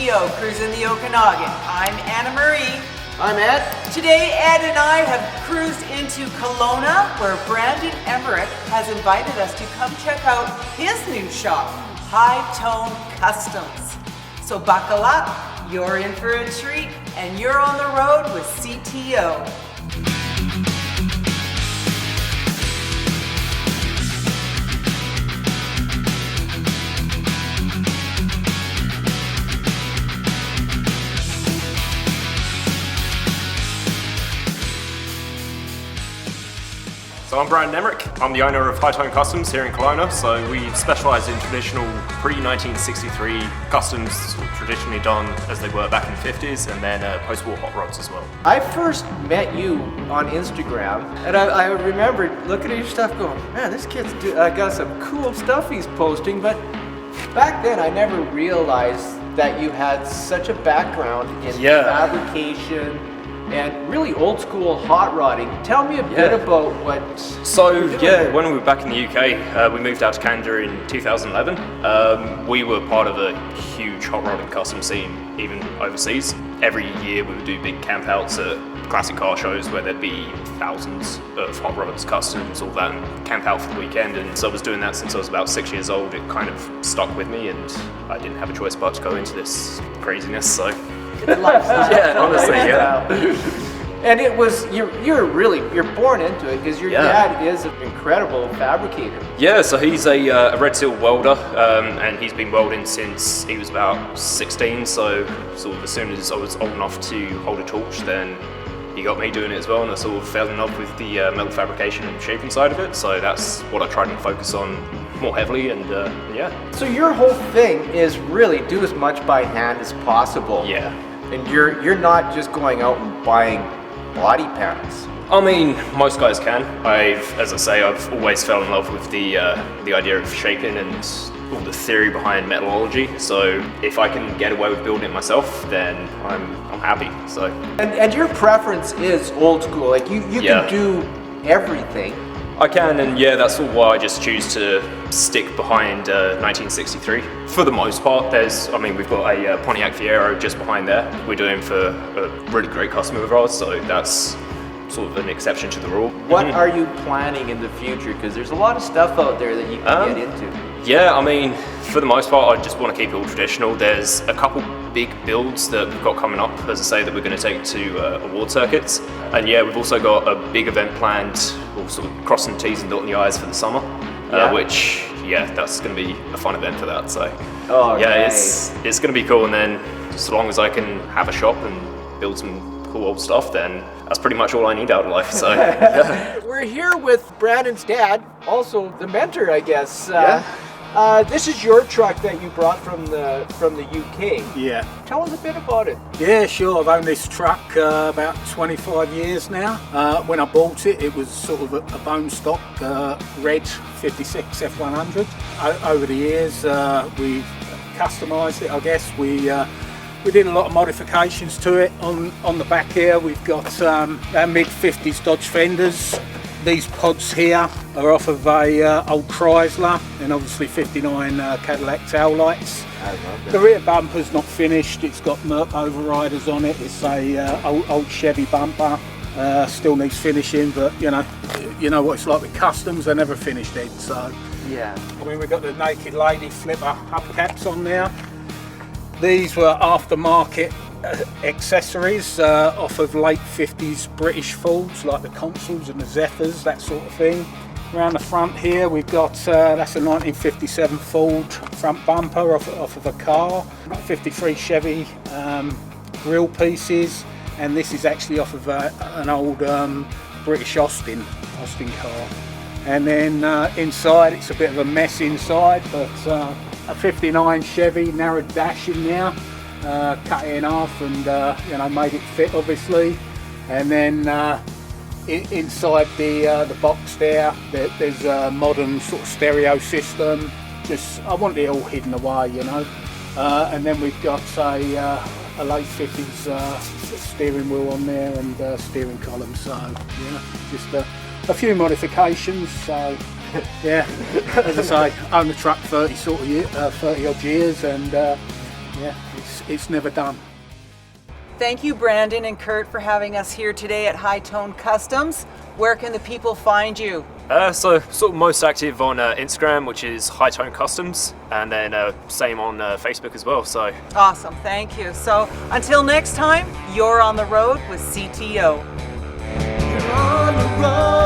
CTO cruising the Okanagan. I'm Anna Marie. I'm Ed. Today, Ed and I have cruised into Kelowna, where Brandon Emerick has invited us to come check out his new shop, High Tone Customs. So buckle up, you're in for a treat, and you're on the road with CTO. So I'm Brandon Emerick. I'm the owner of High Tone Customs here in Kelowna. So we specialise in traditional pre-1963 customs, traditionally done as they were back in the 50s, and then post-war hot rods as well. I first met you on Instagram, and I remember looking at your stuff going, man, this kid's got some cool stuff he's posting, but back then I never realized that you had such a background in fabrication and really old school hot rodding. Tell me a bit about what... So when we were back in the UK, we moved out to Canada in 2011. We were part of a huge hot rodding custom scene, even overseas. Every year we would do big campouts at classic car shows where there'd be thousands of hot rods, customs, all that, and camp out for the weekend. And so I was doing that since I was about 6 years old. It kind of stuck with me, and I didn't have a choice but to go into this craziness. So. Yeah, honestly, And it was, you're born into it because your dad is an incredible fabricator. Yeah, so he's a red seal welder, and he's been welding since he was about 16. So sort of as soon as I was old enough to hold a torch, then he got me doing it as well, and I sort of fell in love with the metal fabrication and shaping side of it. So that's what I tried to focus on more heavily, and So your whole thing is really do as much by hand as possible. Yeah. And you're not just going out and buying body panels. I mean, most guys can. I've always fell in love with the idea of shaping and all the theory behind metallurgy. So if I can get away with building it myself, then I'm happy. So. And your preference is old school. Like you can do everything. I can, and that's why I just choose to stick behind 1963. For the most part, we've got a Pontiac Fiero just behind there. We're doing for a really great customer of ours, so that's sort of an exception to the rule. What are you planning in the future? Because there's a lot of stuff out there that you can get into. Yeah, I mean, for the most part, I just want to keep it all traditional. There's a couple big builds that we've got coming up, as I say, that we're going to take to award circuits. And we've also got a big event planned, we're sort of crossing the T's and dotting the I's for the summer, which, that's going to be a fun event for that. So, nice. it's going to be cool. And then, as long as I can have a shop and build some cool old stuff, then that's pretty much all I need out of life. So, We're here with Brandon's dad, also the mentor, I guess. This is your truck that you brought from the UK. Yeah. Tell us a bit about it. Yeah, sure. I've owned this truck about 25 years now. When I bought it, it was sort of a bone stock red 56 F100. Over the years, we've customised it, I guess. We did a lot of modifications to it. On the back here, we've got our mid-50s Dodge fenders. These pods here are off of a old Chrysler, and obviously 59 Cadillac tail lights. The rear bumper's not finished. It's got Merc overriders on it. It's a old Chevy bumper. Still needs finishing, but you know what it's like with customs. They're never finished it. So I mean, we've got the Naked Lady flipper hubcaps on there. These were aftermarket accessories off of late 50s British Fords, like the Consuls and the Zephyrs, that sort of thing. Around the front here we've got, that's a 1957 Ford front bumper off of a car, 53 Chevy grille pieces, and this is actually off of an old British Austin car. And then inside, it's a bit of a mess inside, but a 59 Chevy narrowed dash in there. Cut it in half and made it fit, obviously. And then inside the box there's a modern sort of stereo system. I want it all hidden away, and then we've got a late 50s steering wheel on there and steering column, so just a few modifications. So as I say, own the truck 30 odd years, and Yeah, it's never done. Thank you, Brandon and Kurt, for having us here today at High Tone Customs. Where can the people find you? So sort of most active on Instagram, which is High Tone Customs, and then same on Facebook as well. So Awesome, thank you. So until next time, you're on the road with CTO. You're on the road.